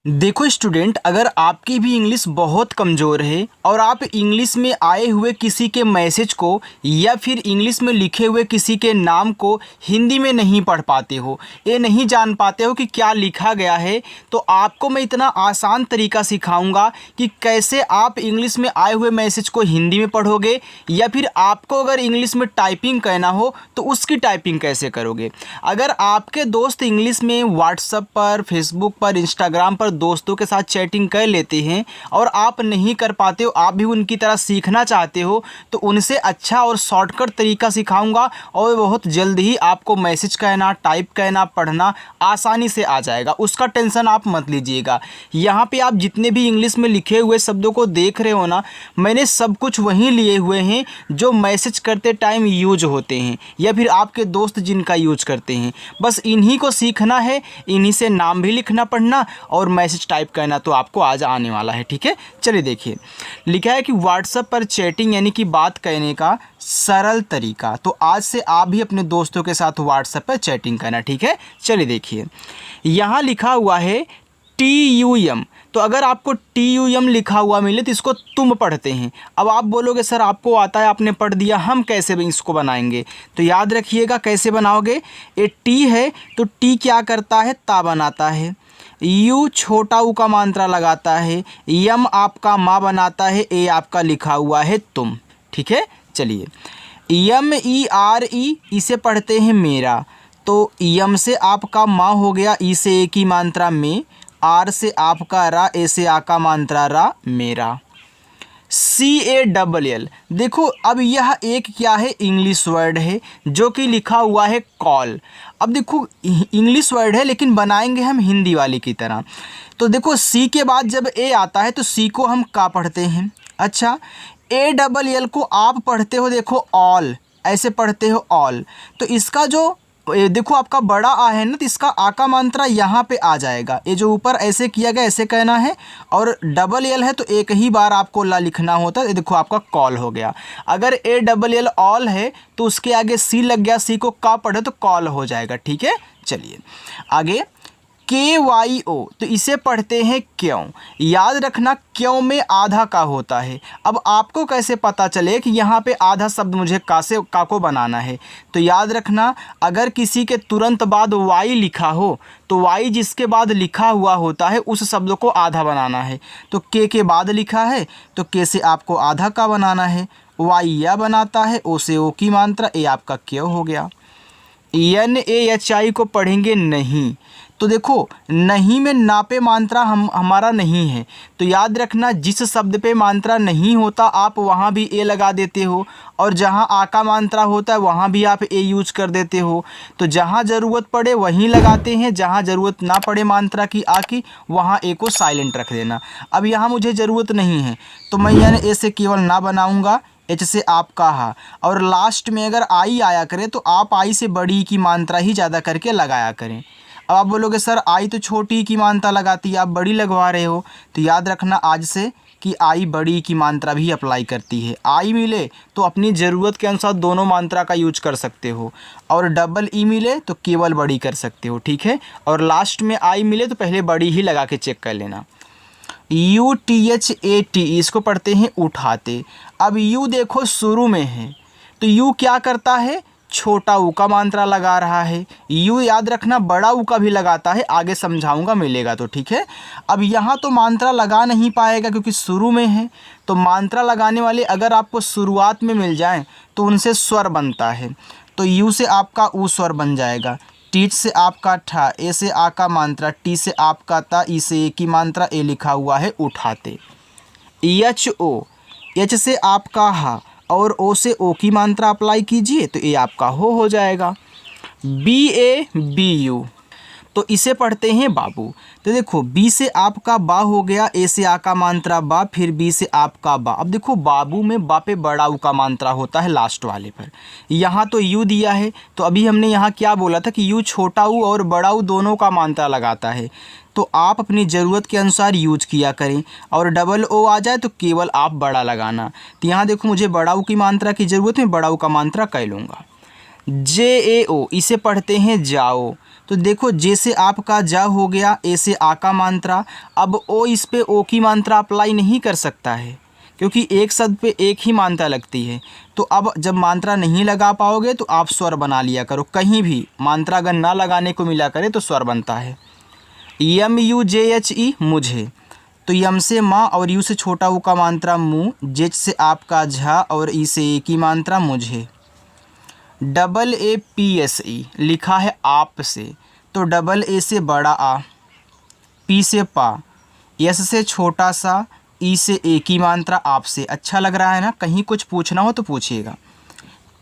देखो स्टूडेंट, अगर आपकी भी इंग्लिश बहुत कमज़ोर है और आप इंग्लिश में आए हुए किसी के मैसेज को या फिर इंग्लिश में लिखे हुए किसी के नाम को हिंदी में नहीं पढ़ पाते हो, ये नहीं जान पाते हो कि क्या लिखा गया है, तो आपको मैं इतना आसान तरीका सिखाऊंगा कि कैसे आप इंग्लिश में आए हुए मैसेज को हिंदी में पढ़ोगे, या फिर आपको अगर इंग्लिश में टाइपिंग कहना हो तो उसकी टाइपिंग कैसे करोगे। अगर आपके दोस्त इंग्लिश में व्हाट्सएप पर, फेसबुक पर, इंस्टाग्राम पर दोस्तों के साथ चैटिंग कर लेते हैं और आप नहीं कर पाते हो, आप भी उनकी तरह सीखना चाहते हो, तो उनसे अच्छा और शॉर्टकट तरीका सिखाऊंगा और बहुत जल्द ही आपको मैसेज कहना, टाइप कहना, पढ़ना आसानी से आ जाएगा। उसका टेंशन आप मत लीजिएगा। यहाँ पे आप जितने भी इंग्लिश में लिखे हुए शब्दों को देख रहे हो ना, मैंने सब कुछ वहीं लिए हुए हैं जो मैसेज करते टाइम यूज होते हैं या फिर आपके दोस्त जिनका यूज करते हैं। बस इन्हीं को सीखना है, इन्हीं से नाम भी लिखना पढ़ना और मैसेज टाइप करना तो आपको आज आने वाला है। ठीक है, चलिए देखिए, लिखा है कि व्हाट्सएप पर चैटिंग यानी कि बात कहने का सरल तरीका। तो आज से आप भी अपने दोस्तों के साथ व्हाट्सएप पर चैटिंग करना। ठीक है, चलिए देखिए, यहाँ लिखा हुआ है TUM। तो अगर आपको TUM लिखा हुआ मिले तो इसको तुम पढ़ते हैं। अब आप बोलोगे सर आपको आता है, आपने पढ़ दिया, हम कैसे इसको बनाएंगे। तो याद रखिएगा कैसे बनाओगे। ये टी है तो टी क्या करता है, ता बनाता है। यू छोटा ऊ का मात्रा लगाता है। यम आपका माँ बनाता है। ए आपका लिखा हुआ है तुम। ठीक है, चलिए, MERE इसे पढ़ते हैं मेरा। तो यम से आपका माँ हो गया, ई से ए की मात्रा में, आर से आपका रा, ए से आ का मात्रा रा, मेरा। CALL, देखो अब यह एक क्या है, इंग्लिश वर्ड है जो कि लिखा हुआ है कॉल। अब देखो इंग्लिश वर्ड है लेकिन बनाएंगे हम हिंदी वाली की तरह। तो देखो सी के बाद जब ए आता है तो सी को हम का पढ़ते हैं। अच्छा, ALL को आप पढ़ते हो, देखो ऑल, ऐसे पढ़ते हो ऑल। तो इसका जो देखो आपका बड़ा आ है ना, तो इसका आ का मात्रा यहाँ पे आ जाएगा। ये जो ऊपर ऐसे किया गया ऐसे कहना है, और LL है तो एक ही बार आपको ला लिखना होता है। ये देखो आपका कॉल हो गया। अगर ALL ऑल है तो उसके आगे सी लग गया, सी को का पढ़े तो कॉल हो जाएगा। ठीक है, चलिए आगे, KYO तो इसे पढ़ते हैं क्यों। याद रखना क्यों में आधा का होता है। अब आपको कैसे पता चले कि यहाँ पे आधा शब्द मुझे का से का को बनाना है। तो याद रखना, अगर किसी के तुरंत बाद वाई लिखा हो तो वाई जिसके बाद लिखा हुआ होता है उस शब्द को आधा बनाना है। तो के बाद लिखा है तो के से आपको आधा का बनाना है। वाई या बनाता है, ओ से ओ की मात्रा, ए आपका क्यों हो गया। NAHI को पढ़ेंगे नहीं। तो देखो नहीं में ना पे मात्रा हमारा नहीं है। तो याद रखना जिस शब्द पे मात्रा नहीं होता आप वहाँ भी ए लगा देते हो, और जहाँ आ का मात्रा होता है वहाँ भी आप ए यूज कर देते हो। तो जहाँ ज़रूरत पड़े वहीं लगाते हैं, जहाँ ज़रूरत ना पड़े मात्रा की आ की, वहाँ ए को साइलेंट रख देना। अब यहाँ मुझे ज़रूरत नहीं है तो मैं यानी ए से केवल ना बनाऊँगा, एच से आप कहा, और लास्ट में अगर आई आया करे तो आप आई से बड़ी की मात्रा ही ज़्यादा करके लगाया करें। अब आप बोलोगे सर आई तो छोटी की मात्रा लगाती है, आप बड़ी लगवा रहे हो। तो याद रखना आज से कि आई बड़ी की मात्रा भी अप्लाई करती है। आई मिले तो अपनी ज़रूरत के अनुसार दोनों मात्रा का यूज कर सकते हो, और डबल ई मिले तो केवल बड़ी कर सकते हो। ठीक है, और लास्ट में आई मिले तो पहले बड़ी ही लगा के चेक कर लेना। UTHAT इसको पढ़ते हैं उठाते। अब यू देखो शुरू में है तो यू क्या करता है, छोटा ऊ का मात्रा लगा रहा है। यू याद रखना बड़ा ऊ का भी लगाता है, आगे समझाऊंगा मिलेगा तो। ठीक है, अब यहाँ तो मात्रा लगा नहीं पाएगा क्योंकि शुरू में है। तो मात्रा लगाने वाले अगर आपको शुरुआत में मिल जाए तो उनसे स्वर बनता है। तो यू से आपका ऊ स्वर बन जाएगा, टी से आपका ठा, ए से आ का मात्रा, टी से आपका ता, ई से ए की मात्रा, ए लिखा हुआ है उठाते। HO, एच से आपका हा और ओ से ओ की मात्रा अप्लाई कीजिए तो ए आपका हो जाएगा। BABU तो इसे पढ़ते हैं बाबू। तो देखो बी से आपका बा हो गया, ए से आ का मात्रा बा, फिर बी से आपका बा। अब देखो बाबू में बा पे बड़ा ऊ का मात्रा होता है लास्ट वाले पर। यहाँ तो यू दिया है तो अभी हमने यहाँ क्या बोला था कि यू छोटा ऊ और बड़ा ऊ दोनों का मात्रा लगाता है। तो आप अपनी ज़रूरत के अनुसार यूज किया करें, और डबल ओ आ जाए तो केवल आप बड़ा लगाना। तो यहाँ देखो मुझे बड़ा ऊ की मात्रा की ज़रूरत है, बड़ा ऊ का मात्रा कह लूँगा। JAO इसे पढ़ते हैं जाओ। तो देखो जे से आपका जा हो गया, ए से आ का मात्रा। अब ओ इस पे ओ की मात्रा अप्लाई नहीं कर सकता है क्योंकि एक शब्द पे एक ही मात्रा लगती है। तो अब जब मात्रा नहीं लगा पाओगे तो आप स्वर बना लिया करो, कहीं भी मात्रा अगर ना लगाने को मिला करे तो स्वर बनता है। MUJHE मुझे, तो यम से माँ और यू से छोटा ऊ का मात्रा मुँह, जेच से आपका झा और ई से ए की मात्रा मुझे। AAPSE लिखा है आप से, तो AA से बड़ा आ, पी से पा, यस से छोटा सा, ई से ए की मात्रा आपसे। अच्छा लग रहा है ना? कहीं कुछ पूछना हो तो पूछिएगा।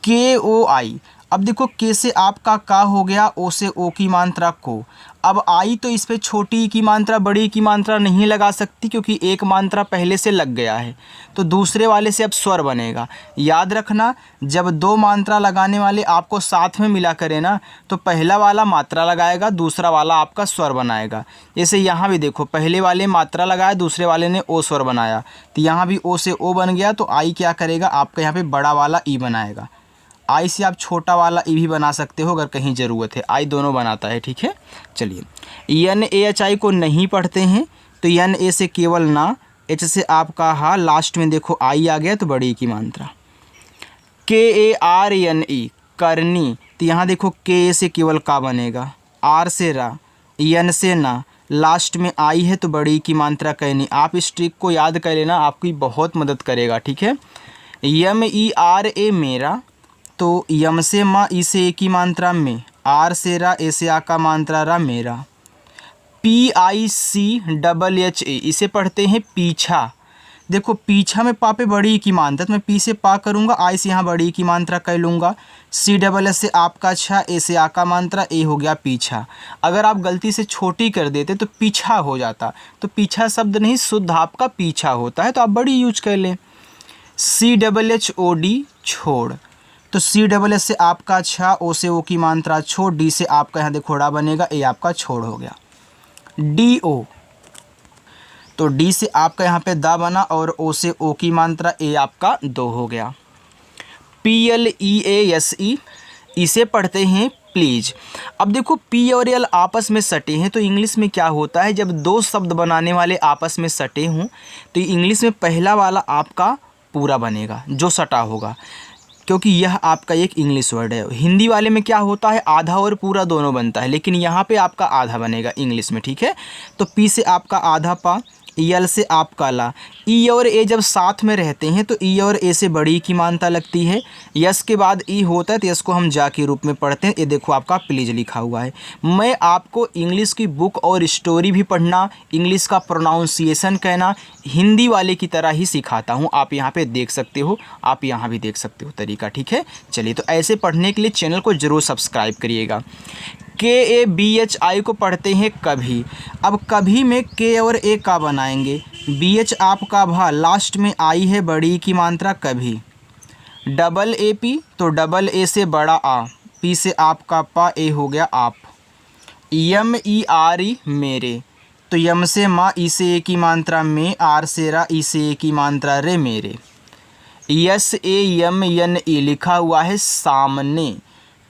KOI, अब देखो के से आपका का हो गया, ओ से ओ की मात्रा को। अब आई तो इस पे छोटी की मात्रा बड़ी की मात्रा नहीं लगा सकती क्योंकि एक मात्रा पहले से लग गया है, तो दूसरे वाले से अब स्वर बनेगा। याद रखना, जब दो मात्रा लगाने वाले आपको साथ में मिला करे ना, तो पहला वाला मात्रा लगाएगा, दूसरा वाला आपका स्वर बनाएगा। जैसे यहाँ भी देखो, पहले वाले मात्रा लगाया, दूसरे वाले ने ओ स्वर बनाया, तो यहाँ भी ओ से ओ बन गया। तो आई क्या करेगा, आपका यहाँ पे बड़ा वाला ई बनाएगा। आई से आप छोटा वाला ई भी बना सकते हो अगर कहीं ज़रूरत है, आई दोनों बनाता है। ठीक है, चलिए। NAHI को नहीं पढ़ते हैं, तो NA से केवल ना, H से आपका हा, लास्ट में देखो आई आ गया तो बड़ी की मात्रा। KARNE करनी, तो यहाँ देखो के से केवल का बनेगा, आर से रा, यन से ना, लास्ट में आई है तो बड़ी की मात्रा कहनी। आप इस ट्रिक को याद कर लेना, आपकी बहुत मदद करेगा। ठीक है। MERA मेरा, तो यम से माँ, ई से ए की मात्रा में, आर से रा, ए से आ का मात्रा रा, मेरा। PICHHA इसे पढ़ते हैं पीछा। देखो पीछा में पा पे बड़ी की मात्रा, तो मैं पी से पा करूँगा, आई से यहाँ बड़ी की मात्रा कर लूँगा। CSS से आपका छा, ए से आ का मात्रा, ए हो गया पीछा। अगर आप गलती से छोटी कर देते तो पीछा हो जाता, तो पीछा शब्द नहीं, शुद्ध आपका पीछा होता है, तो आप बड़ी यूज कर लें। CHHOD छोड़, तो CSS से आपका छा, ओ से ओ की मात्रा छोड़, डी से आपका यहाँ देखोड़ा बनेगा, ए आपका छोड़ हो गया। DO, तो डी से आपका यहाँ पे दा बना और ओ से ओ की मात्रा, ए आपका दो हो गया। PLEASE इसे पढ़ते हैं प्लीज। अब देखो पी और एल आपस में सटे हैं, तो इंग्लिश में क्या होता है, जब दो शब्द बनाने वाले आपस में सटे हों तो इंग्लिश में पहला वाला आपका पूरा बनेगा जो सटा होगा, क्योंकि यह आपका एक इंग्लिश वर्ड है। हिंदी वाले में क्या होता है, आधा और पूरा दोनों बनता है, लेकिन यहाँ पे आपका आधा बनेगा इंग्लिश में। ठीक है, तो पी से आपका आधा पा, यल से आपका ला। ई और ए जब साथ में रहते हैं तो ई और ए से बड़ी की मात्रा लगती है। यस के बाद ई होता है तो यस को हम जा के रूप में पढ़ते हैं। ये देखो आपका प्लीज लिखा हुआ है। मैं आपको इंग्लिश की बुक और स्टोरी भी पढ़ना, इंग्लिश का प्रोनाउंसिएशन कहना हिंदी वाले की तरह ही सिखाता हूँ। आप यहाँ पे देख सकते हो, आप यहाँ भी देख सकते हो तरीका। ठीक है, चलिए, तो ऐसे पढ़ने के लिए चैनल को ज़रूर सब्सक्राइब करिएगा। KABHI को पढ़ते हैं कभी। अब कभी में के और ए का बनाएंगे, BH आपका भा, लास्ट में आई है बड़ी की मात्रा कभी। AA तो AA से बड़ा आ, पी से आपका पा, ए हो गया आप। MERE मेरे, तो यम से माँ, ई से ए की मात्रा में, आर से रा, ई से ए की मात्रा रे, मेरे। SAMNE लिखा हुआ है सामने,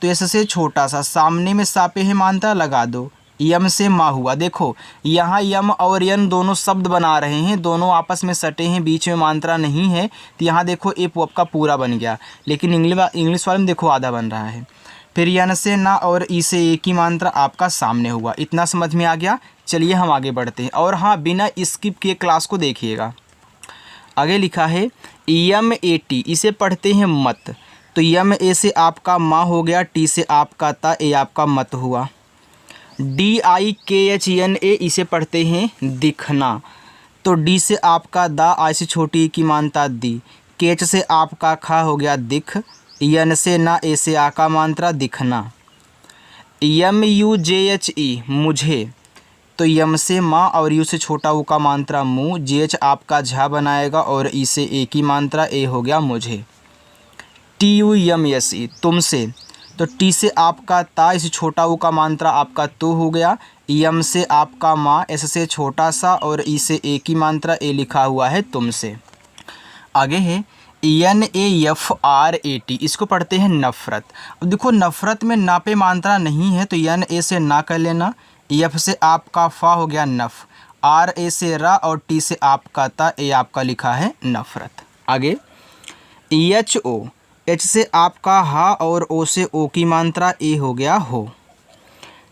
तो ऐसे से छोटा सा, सामने में सापे है मात्रा लगा दो। यम से माँ हुआ, देखो यहाँ यम और यन दोनों शब्द बना रहे हैं, दोनों आपस में सटे हैं, बीच में मात्रा नहीं है, तो यहाँ देखो ए आपका पूरा बन गया, लेकिन इंग्लिश वाले में देखो आधा बन रहा है। फिर यन से ना और ई से ए की मात्रा आपका सामने हुआ। इतना समझ में आ गया। चलिए हम आगे बढ़ते हैं, और हाँ, बिना स्किप किए क्लास को देखिएगा। आगे लिखा है MAT, इसे पढ़ते हैं मत, तो यम ए से आपका माँ हो गया, टी से आपका ता, ए आपका मत हुआ। DIKHNA इसे पढ़ते हैं दिखना, तो डी से आपका दा, आई से छोटी की मात्रा दी, केच से आपका खा हो गया दिख, यन से ना, ए से आ का मात्रा दिखना। MUJHE मुझे, तो यम से माँ और यू से छोटा ऊ का मात्रा मुँह, JH आपका झा बनाएगा और ई से ए की मात्रा, ए हो गया मुझे। TUMSE तुमसे, तो टी से आपका ता, इसे छोटा ऊ का मात्रा आपका तो हो गया। यम से आपका माँ, एस से छोटा सा और ई से ए की मात्रा, ए लिखा हुआ है तुमसे। आगे है NAFRAT, इसको पढ़ते हैं नफ़रत। अब देखो नफ़रत में ना पे मात्रा नहीं है तो NA से ना कर लेना, F से आपका फा हो गया नफ, RA से रा और T से आपका ता, ए आपका लिखा है नफ़रत। आगे HO, H से आपका हा और O से ओ की मात्रा ए हो गया हो।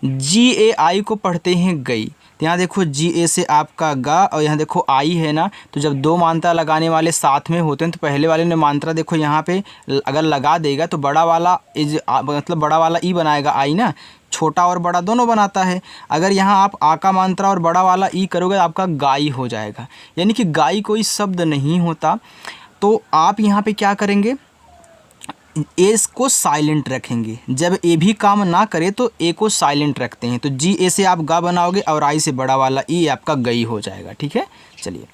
GAI को पढ़ते हैं गई, तो यहाँ देखो GA से आपका गा और यहाँ देखो आई है ना, तो जब दो मात्रा लगाने वाले साथ में होते हैं तो पहले वाले ने मात्रा देखो यहाँ पे अगर लगा देगा तो बड़ा वाला मतलब बड़ा वाला ई बनाएगा आई ना, छोटा और बड़ा दोनों बनाता है। अगर यहाँ आप आ का मात्रा और बड़ा वाला ई करोगे तो आपका गाई हो जाएगा, यानी कि गाई कोई शब्द नहीं होता। तो आप यहाँ पे क्या करेंगे, ए को साइलेंट रखेंगे, जब ए भी काम ना करे तो ए को साइलेंट रखते हैं। तो GA से आप गा बनाओगे और आई से बड़ा वाला ई आपका गई हो जाएगा। ठीक है, चलिए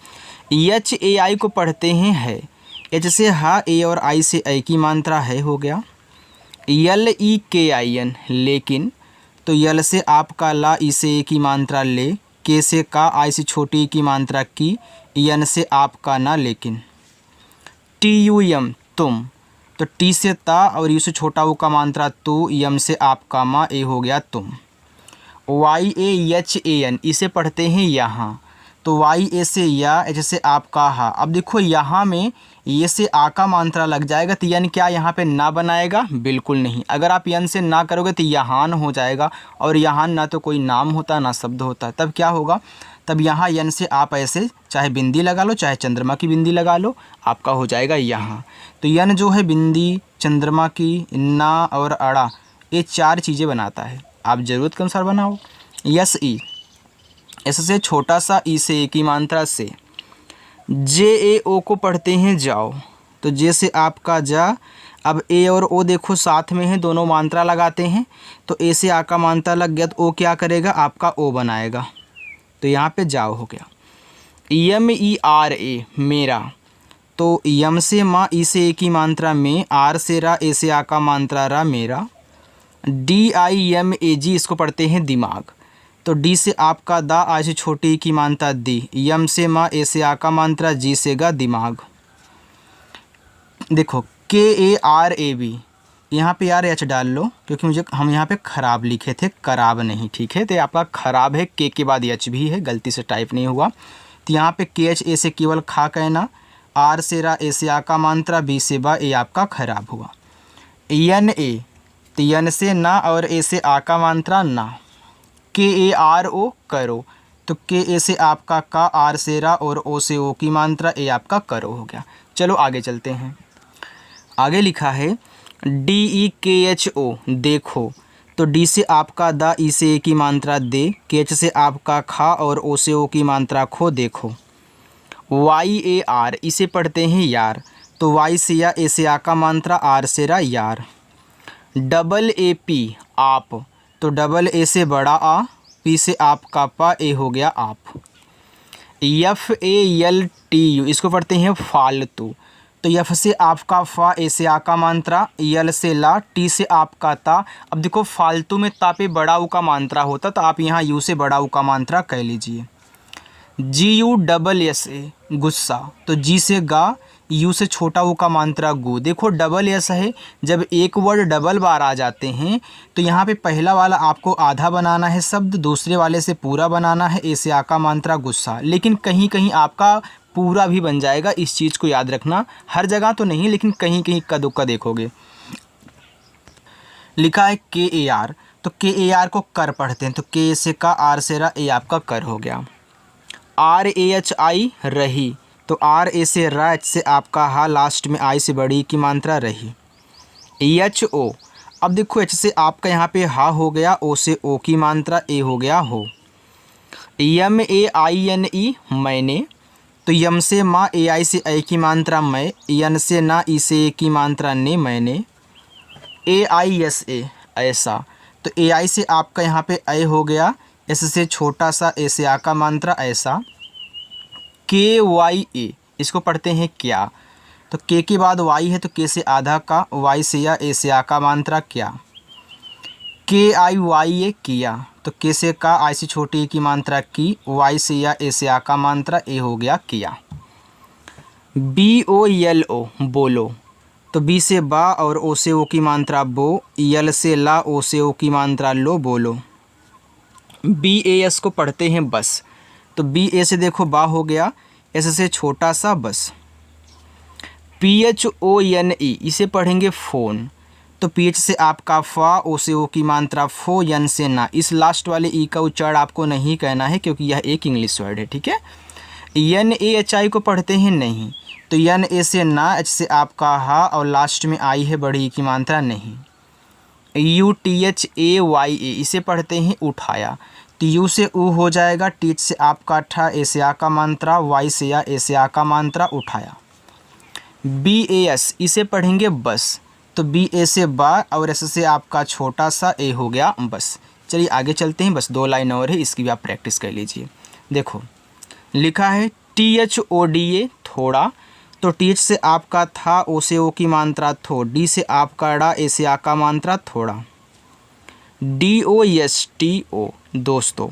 HAI को पढ़ते हैं है, H से हा, ए और आई से ए की मात्रा है हो गया। LEKIN लेकिन, तो यल से आपका ला, ई से ए की मात्रा ले, के से का, आई से छोटी ई की मात्रा की, यन से आपका ना लेकिन। TUM तुम, तो टी से ता और यू से छोटा वो का मात्रा तू, यम से आपका मा, ए हो गया तुम। YAHAN इसे पढ़ते हैं यहाँ, तो YA से या, H से आपका हा। अब देखो यहाँ में ये से आ का मात्रा लग जाएगा तो यन क्या यहाँ पे ना बनाएगा, बिल्कुल नहीं। अगर आप यन से ना करोगे तो यहान हो जाएगा, और यहान ना तो कोई नाम होता ना शब्द होता, तब क्या होगा, तब यहाँ यन से आप ऐसे चाहे बिंदी लगा लो चाहे चंद्रमा की बिंदी लगा लो, आपका हो जाएगा यहाँ। तो यन जो है बिंदी, चंद्रमा की, ना और अड़ा, ये चार चीज़ें बनाता है, आप ज़रूरत के अनुसार बनाओ। SE, एस से छोटा सा, ई से ए की मात्रा से। JAO को पढ़ते हैं जाओ, तो जे से आपका जा, अब ए और ओ देखो साथ में है, दोनों मात्रा लगाते हैं, तो ए से आ का मात्रा लग गया तो ओ क्या करेगा, आपका ओ बनाएगा, तो यहाँ पे जाओ हो गया। MERA मेरा, तो यम से माँ, ई से ए की मात्रा में, आर से रा, ए से आ का मात्रा रा, मेरा। DIMAG इसको पढ़ते हैं दिमाग, तो डी से आपका दा, आई से छोटी ई की मात्रा दी, यम से माँ, ए से आ का मात्रा, जी से गा, दिमाग। देखो KARAB, यहाँ पे यार एच डाल लो क्योंकि हम यहाँ पे ख़राब लिखे थे, कराब नहीं। ठीक है, तो आपका ख़राब है, के बाद एच भी है, गलती से टाइप नहीं हुआ। तो यहाँ पे KH, ए से केवल खा कहना, आर से रा, ए से आ का मात्रा, बी से बा, ए आपका ख़राब हुआ। NA, तो यन से ना और ए से आ का मात्रा ना। KARO करो, तो KA से आपका का, आर से रा और ओ से ओ की मात्रा, ए आपका करो हो गया। चलो आगे चलते हैं। आगे लिखा है DEKHO देखो, तो डी से आपका दा, ई से ए की मात्रा दे, KH से आपका खा और ओ से ओ की मात्रा खो, देखो। YAR इसे पढ़ते हैं यार, तो वाई से या, ए से आ का मात्रा, आर से रा, यार। AA आप, तो डबल ए से बड़ा आ, पी से आपका पा, ए हो गया आप। FALTU इसको पढ़ते हैं फालतू, तो यफ से आपका फा, ए से आ का मात्रा, यल से ला, टी से आपका ता। अब देखो फालतू में ता पे बड़ा ऊ का मात्रा होता, तो आप यहाँ यू से बड़ा ऊ का मात्रा कह लीजिए। GUSSA गुस्सा, तो जी से गा, यू से छोटा ऊ का मात्रा गु। देखो डबल एस है, जब एक वर्ड डबल बार आ जाते हैं तो यहाँ पे पहला वाला आपको आधा बनाना है शब्द, दूसरे वाले से पूरा बनाना है, ए से आ का मात्रा गुस्सा। लेकिन कहीं कहीं आपका पूरा भी बन जाएगा, इस चीज़ को याद रखना, हर जगह तो नहीं लेकिन कहीं कहीं इक्का दुक्का देखोगे। लिखा है KAR, तो KAR को कर पढ़ते हैं, तो के से का, आर से रा, ए आपका कर हो गया। RAHI रही, तो आर, ए से रा, एच से आपका हा, लास्ट में आई से बड़ी की मात्रा रही। HO, अब देखो एच से आपका यहाँ पे हा हो गया, ओ से ओ की मात्रा, ए हो गया हो। MAINE मैंने, तो यम से माँ, ए आई से ए की मात्रा मैं, यन से ना, ई से ए की मात्रा ने, मैंने। AISA ऐसा, तो ए आई से आपका यहाँ पे ए हो गया, एस से छोटा सा, ए से आ का मात्रा, ऐसा। KYA इसको पढ़ते हैं क्या, तो के बाद वाई है, तो के से आधा का, वाई से या, ए से आ का मात्रा क्या। KIYA किया, तो के से का, आई से छोटी की मात्रा की, वाई से या, ए से आ का मात्रा, ए हो गया किया। BOLO बोलो, तो बी से बा और ओ से ओ की मात्रा बो, यल से ला, ओ से ओ की मात्रा लो, बोलो। BAS को पढ़ते हैं बस, तो BA से देखो बा हो गया, एस से छोटा सा बस। PHONE इसे पढ़ेंगे फ़ोन, तो PH से आपका फा, ओ से ओ की मात्रा फो, यन से ना। इस लास्ट वाले ई का उच्चारण आपको नहीं कहना है क्योंकि यह एक इंग्लिश वर्ड है, ठीक है। NAHI को पढ़ते हैं नहीं, तो NA से ना, एच से आपका हा और लास्ट में आई है बड़ी ई की मात्रा नहीं। UTHAYA इसे पढ़ते हैं उठाया, तो यू से ऊ हो जाएगा, टीच से आपका ठा, ए से आ का मात्रा, वाई से या, ए से आ का मात्रा, उठाया। BAS इसे पढ़ेंगे बस, तो BA से बा और एस से आपका छोटा सा ए हो गया बस। चलिए आगे चलते हैं, बस 2 लाइन और है, इसकी भी आप प्रैक्टिस कर लीजिए। देखो लिखा है THODA थोड़ा, तो TH से आपका था, ओ से ओ की मात्रा थो, डी से आपका डा, ए से आ का मात्रा थोड़ा। DOSTO दोस्तों,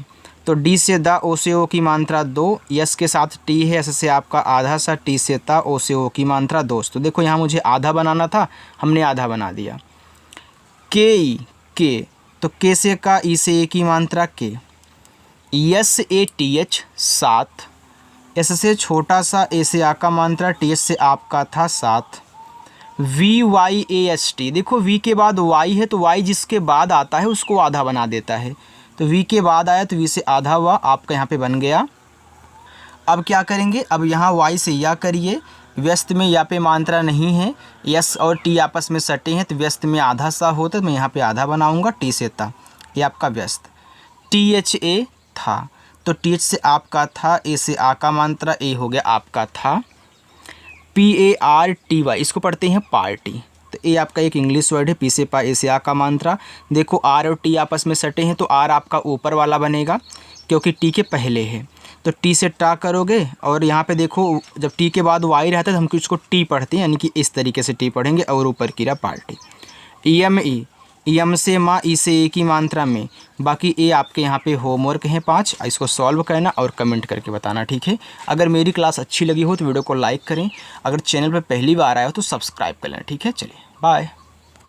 तो डी से दा, ओ से ओ की मात्रा दो, यस के साथ टी है, एस से आपका आधा सा, टी से ता, ओ से ओ की मात्रा दोस्तों। देखो यहाँ मुझे आधा बनाना था, हमने आधा बना दिया। के, तो के से का, ई से ए की मात्रा के। SATH 7, एस से छोटा सा, ए से आ का मात्रा, टी एस से आपका था 7। VYAST देखो वी के बाद वाई है, तो वाई जिसके बाद आता है उसको आधा बना देता है, तो वी के बाद आया तो वी से आधा हुआ, आपका यहाँ पे बन गया। अब क्या करेंगे, अब यहाँ वाई से या करिए, व्यस्त में या पे मात्रा नहीं है, यस और टी आपस में सटे हैं, तो व्यस्त में आधा सा होता है, तो मैं यहाँ पे आधा बनाऊँगा, टी से ता, ये आपका व्यस्त। THA था, तो TH से आपका था, ए से आ का मात्रा, ए हो गया आपका था। PARTY इसको पढ़ते हैं पार्टी, तो ए आपका एक इंग्लिश वर्ड है, पी से पा, ए से आ का मात्रा। देखो आर और टी आपस में सटे हैं, तो आर आपका ऊपर वाला बनेगा क्योंकि टी के पहले है, तो टी से टा करोगे, और यहाँ पे देखो जब टी के बाद वाई रहता है तो हम इसको टी पढ़ते हैं, यानी कि इस तरीके से टी पढ़ेंगे, और ऊपर की रहा पार्टी। EME यम से माँ, ई से ए की मात्रा में, बाकी ए आपके यहाँ पे होमवर्क हैं 5, इसको सॉल्व करना और कमेंट करके बताना, ठीक है। अगर मेरी क्लास अच्छी लगी हो तो वीडियो को लाइक करें, अगर चैनल पर पहली बार आए हो तो सब्सक्राइब कर लेना, ठीक है। चलिए बाय।